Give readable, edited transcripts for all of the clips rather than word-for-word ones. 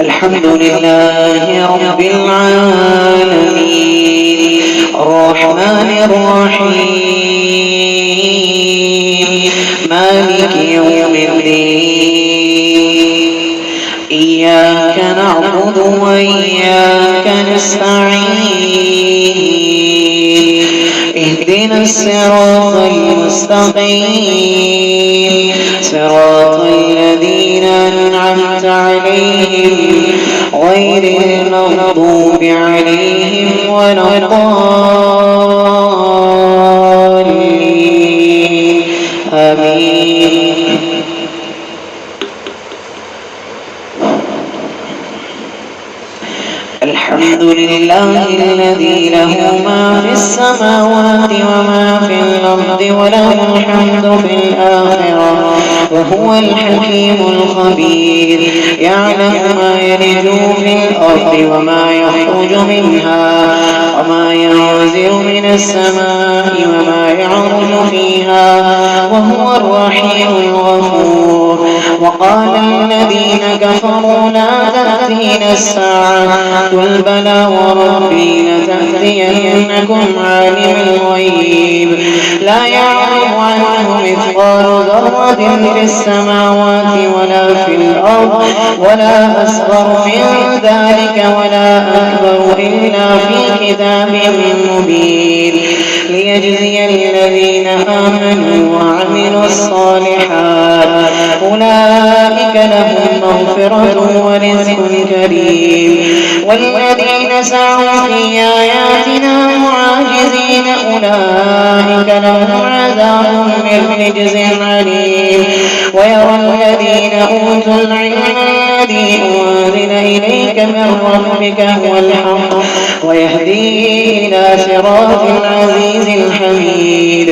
الحمد لله رب العالمين الرحمن الرحيم مالك يوم الدين إياك نعبد وإياك نستعين اهدنا الصراط المستقيم صراط الذين أنعمت عليهم غير المغضوب عليهم ولا الضالين آمين. الحمد لله الذي له ما في السماوات وما في الأرض وله الحمد في الآخرة وهو الحكيم الخبير يعلم ما يلج في الأرض وما يخرج منها وما ينزل من السماء وما يعرج فيها وهو الرحيم الغفور. وقال الذين كفروا لا تأتينا الساعة قل بلى وربي لتأتينكم عالم الغيب لا يعلم عنه مثقال ذرة في السماوات ولا في الأرض ولا أصغر من ذلك ولا أكبر إلا في كتاب مبين ليجزي الذين آمنوا وعملوا الصالحات أولئك لهم مغفرة ورزق كريم. والذين سعوا في آياتنا معاجزين أولئك لهم عذاب من رجز عليم. ويرى الذين أوتوا العلم الذي أنزل إليك من ربك هو الحق ويهدي إلى صراط العزيز الحميد.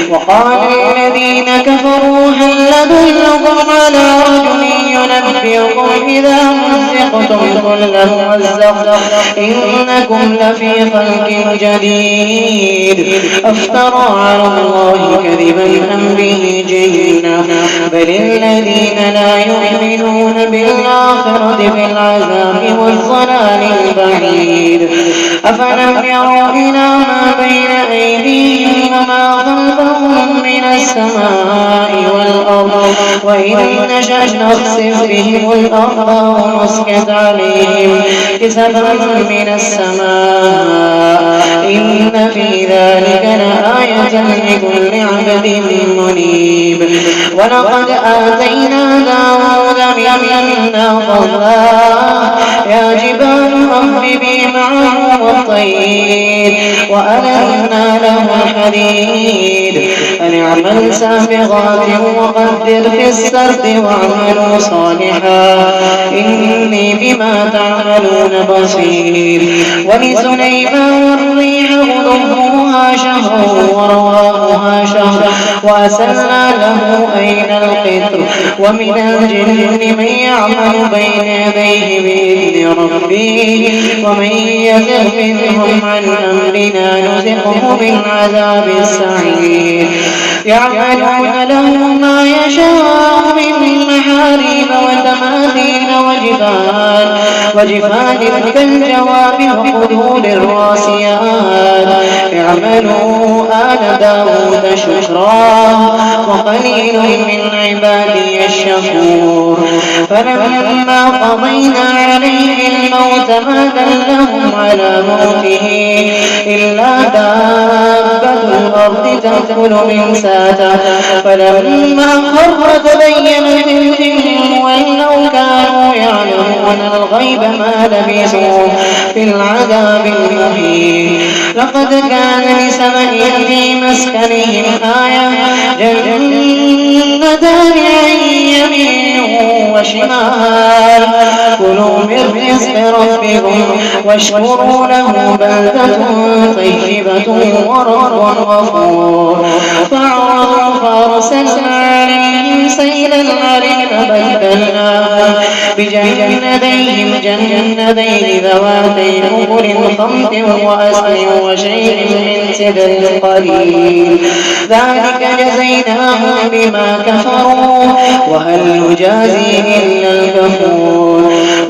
وقال الذين كفروا هل ندلكم على رجل ينبئكم إذا مزقتم كل ممزق إنكم لفي خلق جديد أفترى على الله كذبا أم به جنة بل الذين لا يؤمنون بالآخرة في العذاب والضلال البعيد. أفلم يروا إلى ما بين أيديهم وما خلفهم من السماء والأرض وإن نشأ نخسف بهم الأرض ونسكت عليهم كسفا من السماء إن في ذلك لآية لكل عبد منيب. ولقد آتينا داود منا فضلا يا جبال أوبي معه والطير وألنا له الحديد أن اعمل سابغات وقدر في السرد واعملوا صالحا إني بما تعملون بصير. ولسليمان الريح غدوها شهر ورواحها شهر وأسلنا له أين القطر ومن الجن من يعمل بين يديه بإذن ربه ومن يزغ منهم عن أمرنا نزغه من عذاب السعير. يعملون له ما يشاء من محاريب وتماثيل وجفان كالجواب وقدور الراسيات اعملوا آل داود شكرا وقليل من عبادي الشكور. فلما قضينا عليه الموت ما دلهم على موته إلا دابة الأرض تأكل من ساته فلما خر تبينت الجن ولو كانوا يعلمون الغيب ما لبثوا في العذاب المهين. لقد كان لسبإ في مسكنهم آية جنتان عن يمين وشمال كلوا من رزق ربكم واشكروا له بلدة طيبة ورب غفور. فأعرضوا فأرسلنا عليهم سيل العرم فبدلناهم بجنتين ذواتي أكل خمط وأصل وشيء من سدر قليل ذلك جزيناهم بما كفروا وهل نجازي إلا الكفور.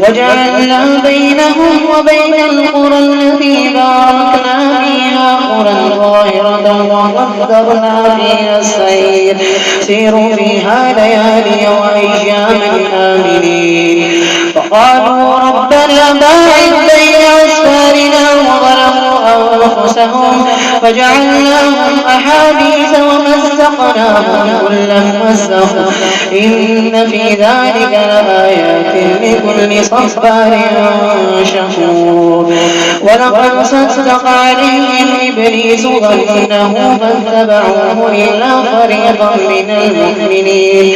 وجعلنا بينهم وبين القرى التي باركنا فيها قرى ظاهرة وقدرنا فيها السير سيروا فيها ليالي وأياما آمنين فقالوا ربنا باعد بين أسفارنا وظلموا أنفسهم فجعلناهم أحاديث ومزقناهم كل ممزق إن في ذلك لآيات لكل صبار شكور ولقد صدق عليهم إبليس ظنه فاتبعوه إلا فريقا من المؤمنين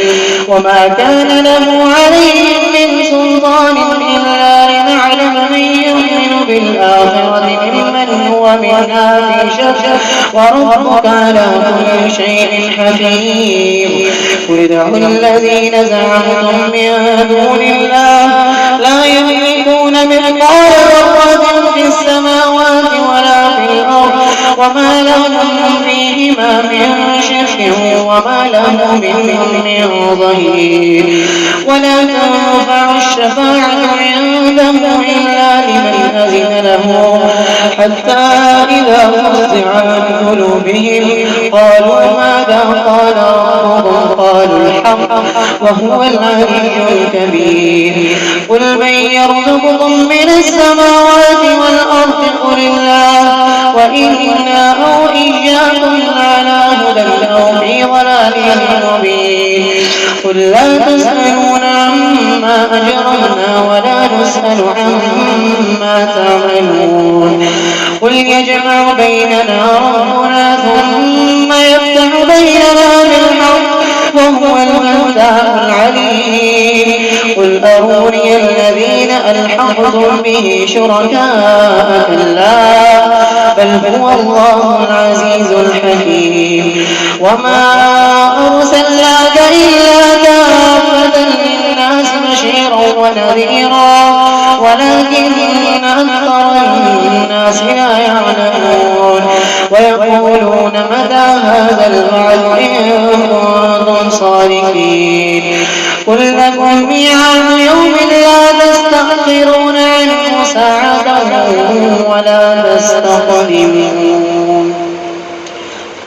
وما كان له عليهم من سلطان إلا لنعلم من يؤمن بالآخرة ممن هو منها في شك وربك على كل شيء حكيم قل ادعوا الذين زعمتم من دون الله لا يملكون مثقال ذرة في السماوات ولا في الأرض وما لهم فيهما من شرك وما له من ظهير ولا تنفع الشفاعة عنده إلا لمن أذن له حتى إذا فزع عن قلوبهم قالوا ماذا قال ربكم قالوا الحق وهو العلي الكبير قل من يرزقكم من السماوات والأرض قل الله وإنا أو إياكم على هدى أو في ضلال مبين قل لا تسألون عما أجرمنا ولا نسأل عما تعملون قل يجمع بيننا ربنا ثم يفتح بيننا بالحق وهو الفتاح العليم قل أروني الذين ألحقتم به شركاء كلا بل هو الله العزيز الحكيم وما أرسلناك إلا كافة للناس بشيرا ونذيرا ولكن أكثر الناس لا يعلمون ويقولون متى هذا الوعد إن كنتم صادقين قل لكم ميعاد يوم لا تستأخرون عنه ساعة ولا تستقدمون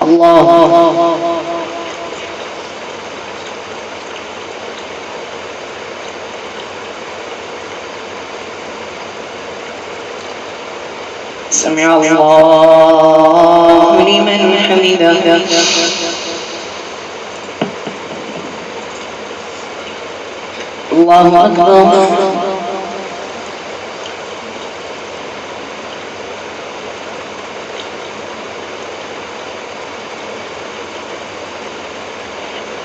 الله سمع الله لمن حمده الله أكبر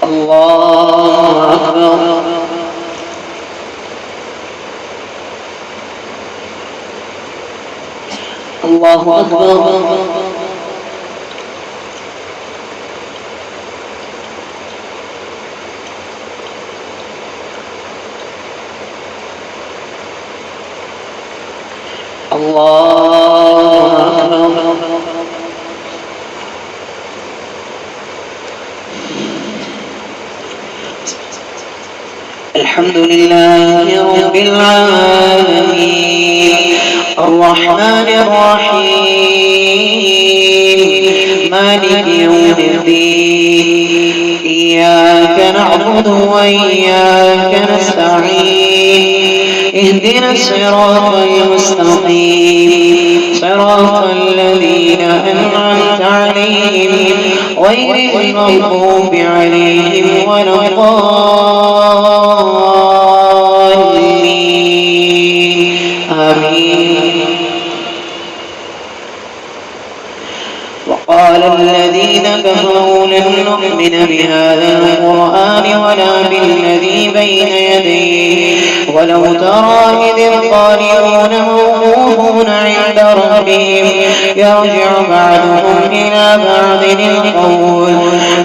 الله أكبر الله أكبر الله أكبر الحمد لله رب العالمين الرحمن الرحيم مالك يوم الدين إياك نعبد وإياك نستعين اهدنا الصراط المستقيم صراط الذين أنعمت عليهم غير المغضوب عليهم ولا الضالين آمين وقال الذين كفروا لن نؤمن بهذا القرآن ولا بالذي بين يديه ولو ترى إذ الظالمون موقوفون عند ربهم يرجع بعضهم إلى بعض القول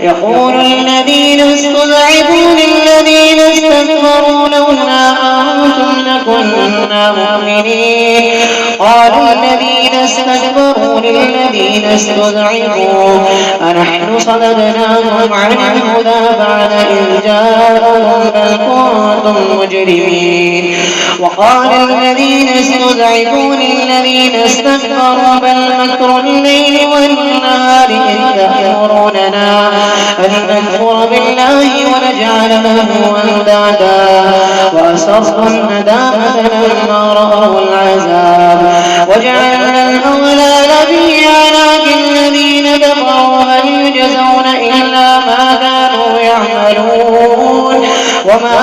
يقول الذين استضعفوا للذين استكبروا لولا أنتم لكنا مؤمنين قالوا الذين استكبروا للذين استضعفوا أنحن صددناهم عن الهدى بعد إذ جاءهم بل كنتم مجرمين وقال الذين استضعفوا للذين استكبروا بل مكر الليل والنهار إذ تأمروننا أن نكفر بالله ونجعل له أندادا وأسروا الندامة لما رأوا العذاب وجعلنا الأغلال في أعناق الذين كفروا هل يجزون إلا ما كانوا يعملون وما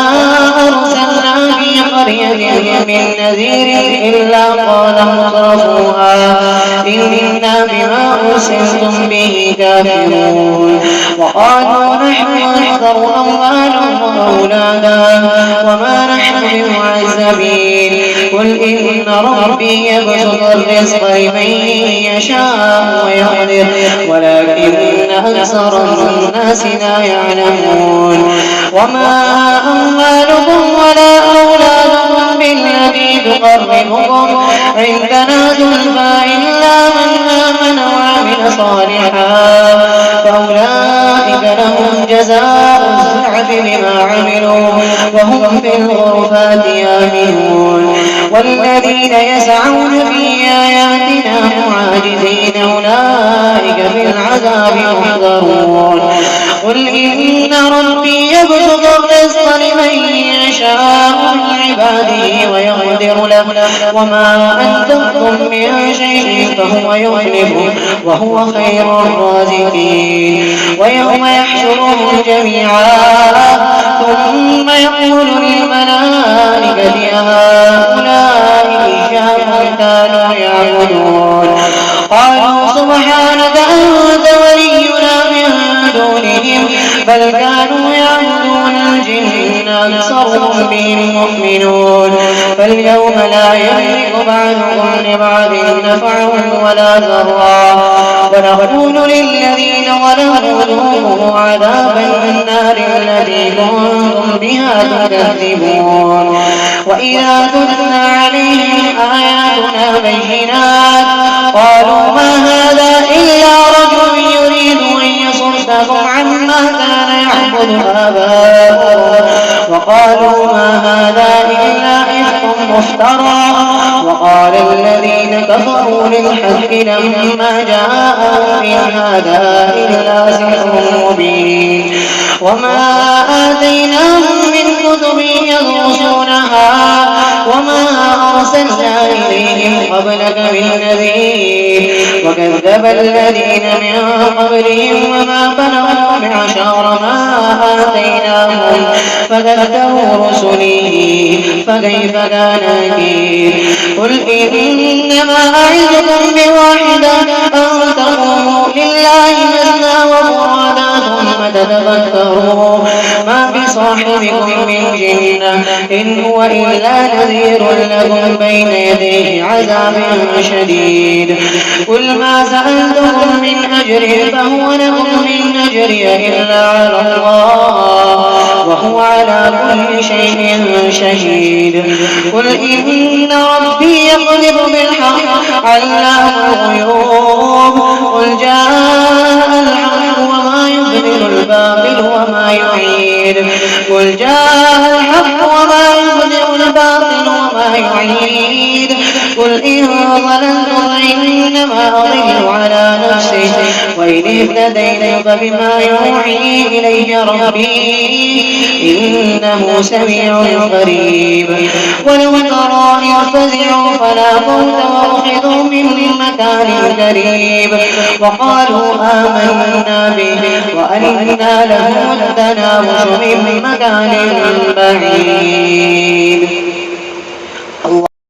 أرسلنا في قرية من نذير إلا قال مترفوها إنا بما أرسلتم به كافرون وقالوا نحن أكثر أموالا وأولادا وما نحن بمعذبين قل إن ربي يبسط الرزق لمن يشاء ويقدر ولكن أكثر الناس لا يعلمون وما أموالكم ولا أولادكم بالذي تقربكم عندنا زلفى إلا من آمن وعمل صالحا فأولئك لهم جزاء الضعف بما عملوا وهم في الغرفات آمنون والذين يسعون في آياتنا معاجزين أولئك في العذاب محضرون قل إن ربي يبسط الرزق لمن يشاء من عباده ويقدر له وما أنفقتم من شيء فهو يخلفه وهو خير الرازقين ويوم يحشرهم جميعا ثم يقول للملائكة هؤلاء إياكم كانوا يعبدون قالوا سبحانك أنت ولينا من دونهم بل كانوا يعبدون الجن أكثرهم بهم مؤمنون فاليوم لا يملك بعضكم لبعض نفعا ولا ضرا ونقول للذين ظلموا ذوقوا عذاب النار التي كنتم بها تكذبون وإذا تتلى عليهم آياتنا بينات قالوا ما هذا إلا رجل يريد أن يصدكم عما كان يعبد آباؤكم وقالوا ما هذا إلا إفك مفترى وقال الذين كفروا للحق لما جاءهم إن هذا إلا سحر مبين وما آتيناهم من كتب يدرسونها وما أرسلنا إليهم قبلك من نذير وكذب الذين من قبلهم وما بلغوا معشار ما آتيناهم فكذبوا رسلي فكيف كان نكير قل إنما أعظكم بواحدة أن تقوموا لله مثنى وفرادا ثم تتفكروا ما بصاحبكم من جنة إن هو إلا نذير لكم بين يديه عذاب شديد قل ما سألتكم من أجر فهو لكم إن أجري إلا على الله وهو على كل شيء شهيد قل إن ربي يقذف بالحق علام الغيوب قل جاء الحق وما يبدل الباطل وما يعيد قل جاء الحق وما يبدل الباطل وما يعيد قل إن ضللت فإنما أضل على نفسي وإن اهتديت فبما يوحي إلي ربي إنه سميع قريب ولو ترى إذ فزعوا فلا فوت وأخذوا من مكان قريب وقالوا آمنا به وأنى لهم التناوش من مكان بعيد